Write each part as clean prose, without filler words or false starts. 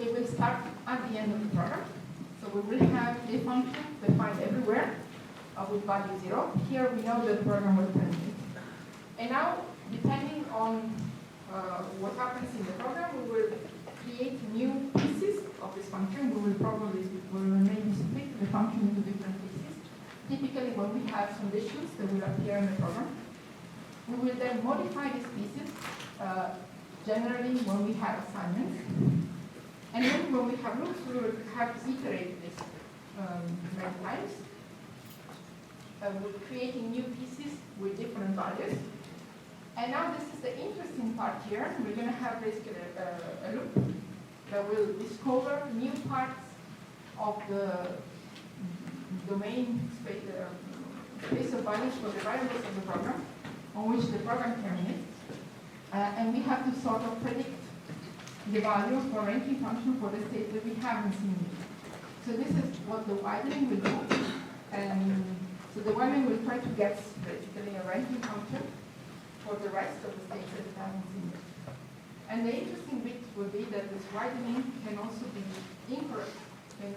it will start at the end of the program. So we will have a function defined everywhere with value 0. Here we know that the program will terminate. And now, depending on what happens in the program, we will create new pieces of this function. We will maybe split the function into different pieces. Typically, when we have conditions that will appear in the program, we will then modify these pieces, generally when we have assignments. And then when we have loops, we will have to iterate this many times. We're creating new pieces with different values. And now this is the interesting part here. We're going to have basically a loop that will discover new parts of the domain space of values for the variables of the program on which the program terminates. And we have to sort of predict the value for a ranking function for the state that we haven't seen yet. So this is what the widening will do. So the widening will try to get basically a ranking function for the rest of the states that we haven't seen yet. And the interesting bit will be that this widening can also be incorrect, can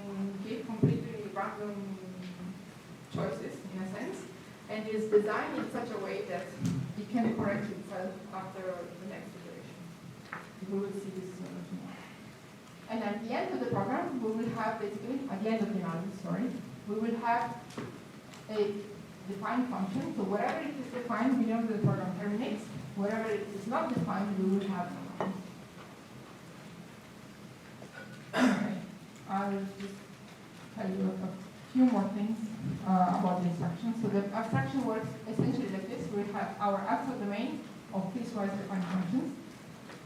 give completely random choices in a sense, and is designed in such a way that it can correct itself after the next iteration. We will see this tomorrow. And at the end of the program, we will have basically, at the end of the analysis, we will have a defined function. So wherever it is defined, we know that the program terminates. Wherever it is not defined, we will have no. Okay. I'll just tell you a few more things about the abstraction. So the abstraction works essentially like this. We have our alpha domain of piecewise defined functions.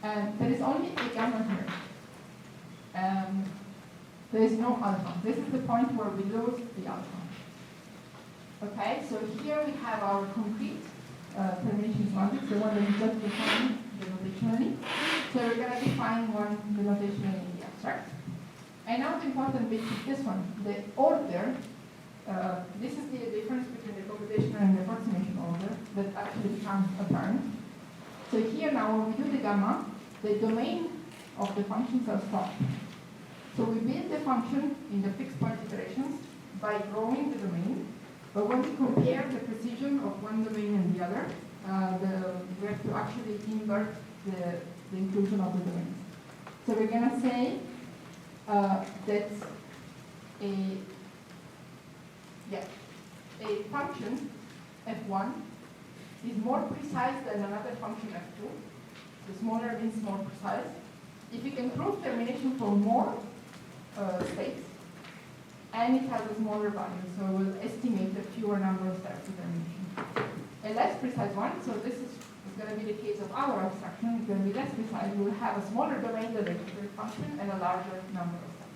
And there is only a gamma here. There is no alpha. This is the point where we lose the alpha. Okay, so here we have our concrete termination semantics, the one that we just defined denotationally. So we're going to define one denotationally in the abstract. And now the important bit is this one, the order. This is the difference between the computational and the approximation order that actually becomes apparent. So here now, when we do the gamma, the domain of the functions are stopped. So we build the function in the fixed point iterations by growing the domain. But when we compare the precision of one domain and the other, we have to actually invert the inclusion of the domains. So we're going to say that a function f1 is more precise than another function f2. The smaller means more precise. If you can prove termination for more states, and it has a smaller value, so we'll estimate a fewer number of steps to termination. A less precise one, so this is going to be the case of our abstraction, it's going to be less precise. We will have a smaller domain than the function and a larger number of steps.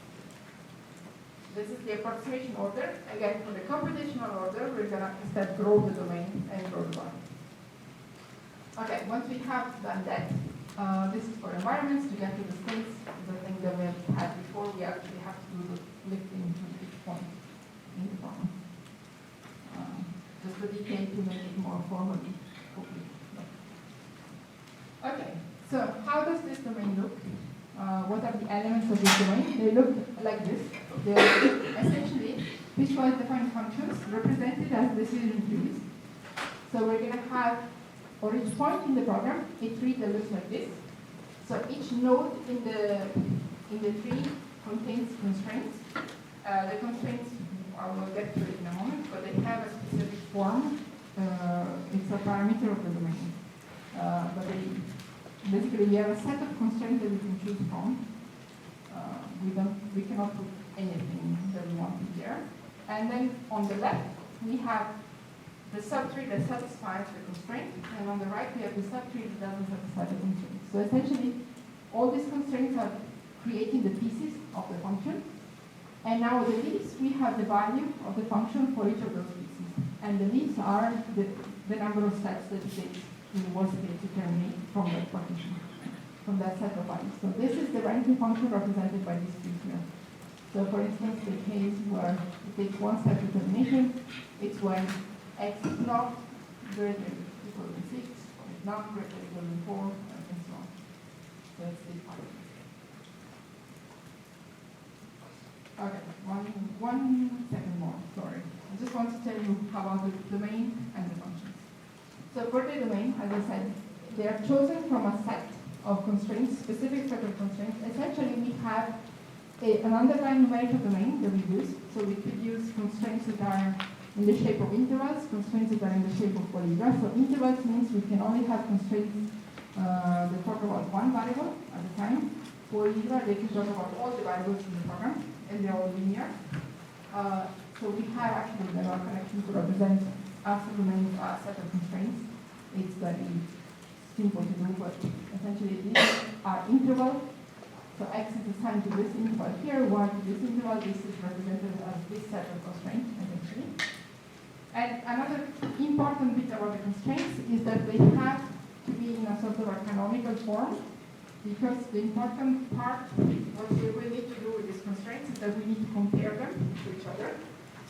This is the approximation order. Again, for the computational order, we're going to instead grow the domain and grow the value. Okay, once we have done that, this is for environments to get to the states. The thing that we have had before, we actually have to do the lifting to each point in the problem. Just the decay to make it more formally complete. Okay, so how does this domain look? What are the elements of this domain? They look like this. They are essentially piecewise defined functions represented as decision trees. So we're going to have, for each point in the program, a tree that looks like this. So each node in the tree contains constraints. The constraints, I will get to it in a moment, but they have a specific form. It's a parameter of the domain. But basically, we have a set of constraints that we can choose from. We cannot put anything that we want in there. And then on the left, we have the subtree that satisfies the constraint, and on the right, we have the subtree that doesn't satisfy the constraint. So essentially, all these constraints are creating the pieces of the function. And now the leaves, we have the value of the function for each of those pieces. And the leaves are the number of steps that it takes in the worst case to terminate from that partition, from that set of values. So this is the ranking function represented by this piece here. So for instance, the case where it takes one step to termination, it's when x is not greater than equal to 6, or it's not greater than equal to 4, and so on. So it's this function. Okay, one second more, sorry. I just want to tell you about the domain and the functions. So for the domain, as I said, they are chosen from a set of constraints, specific set of constraints. Essentially, we have an underlying numerical domain that we use. So we could use constraints that are in the shape of intervals, constraints that are in the shape of polyhedra. So intervals means we can only have constraints that talk about one variable at a time. Polyhedra, they can talk about all the variables in the program, and they're all linear. So we have actually the neural connection to represent a subdomain set of constraints. It's very simple to do, but essentially these are intervals. So x is assigned to this interval here, y to this interval. This is represented as this set of constraints, essentially. And another important bit about the constraints is that they have to be in a sort of a canonical form, because the important part, what we will need to do with these constraints is that we need to compare them to each other.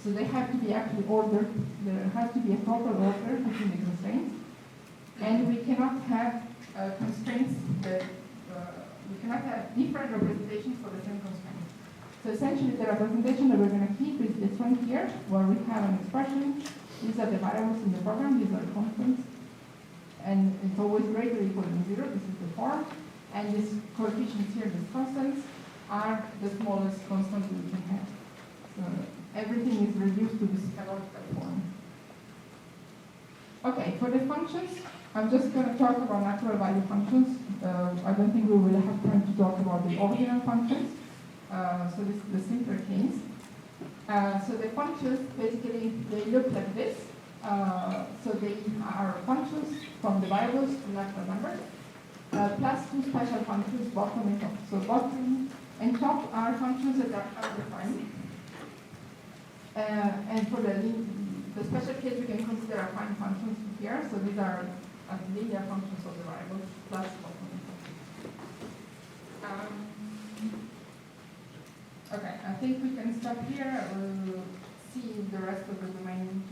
So they have to be actually ordered. There has to be a proper order between the constraints. And we cannot have constraints that, we cannot have different representations for the same constraints. So essentially the representation that we're going to keep is this one here, where we have an expression. These are the variables in the program, these are constants. And it's always greater or equal than 0, this is the form. And these coefficients here, these constants, are the smallest constant we can have. So everything is reduced to this canonical form. Okay, for the functions, I'm just going to talk about natural value functions. I don't think we will have time to talk about the ordinal functions. So this is the simpler case. So the functions, basically, they look like this. So they are functions from the variables to natural numbers. Plus two special functions, bottom and top. So bottom and top are functions that are undefined. And for the special case, we can consider affine functions here. So these are linear functions of the variables plus bottom and top. Okay, I think we can stop here. We'll see the rest of the domain